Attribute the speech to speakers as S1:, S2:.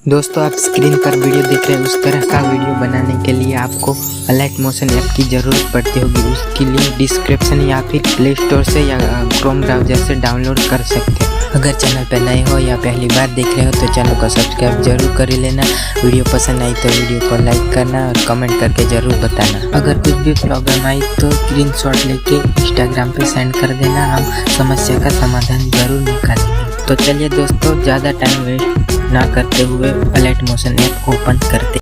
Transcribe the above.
S1: दोस्तों आप स्क्रीन पर वीडियो देख रहे हैं, उस तरह का वीडियो बनाने के लिए आपको अलाइट मोशन ऐप की ज़रूरत पड़ती होगी। उसकी लिंक डिस्क्रिप्शन या फिर प्ले स्टोर से या क्रोम ब्राउज़र से डाउनलोड कर सकते हैं। अगर चैनल पर नए हो या पहली बार देख रहे हो तो चैनल को सब्सक्राइब जरूर कर लेना। वीडियो पसंद आई तो वीडियो को लाइक करना और कमेंट करके ज़रूर बताना। अगर कुछ भी प्रॉब्लम आई तो स्क्रीनशॉट लेके इंस्टाग्राम पे सेंड कर देना, हम समस्या का समाधान ज़रूर निकालेंगे। तो चलिए दोस्तों, ज़्यादा टाइम वेस्ट ना करते हुए अलाइट मोशन ऐप ओपन करते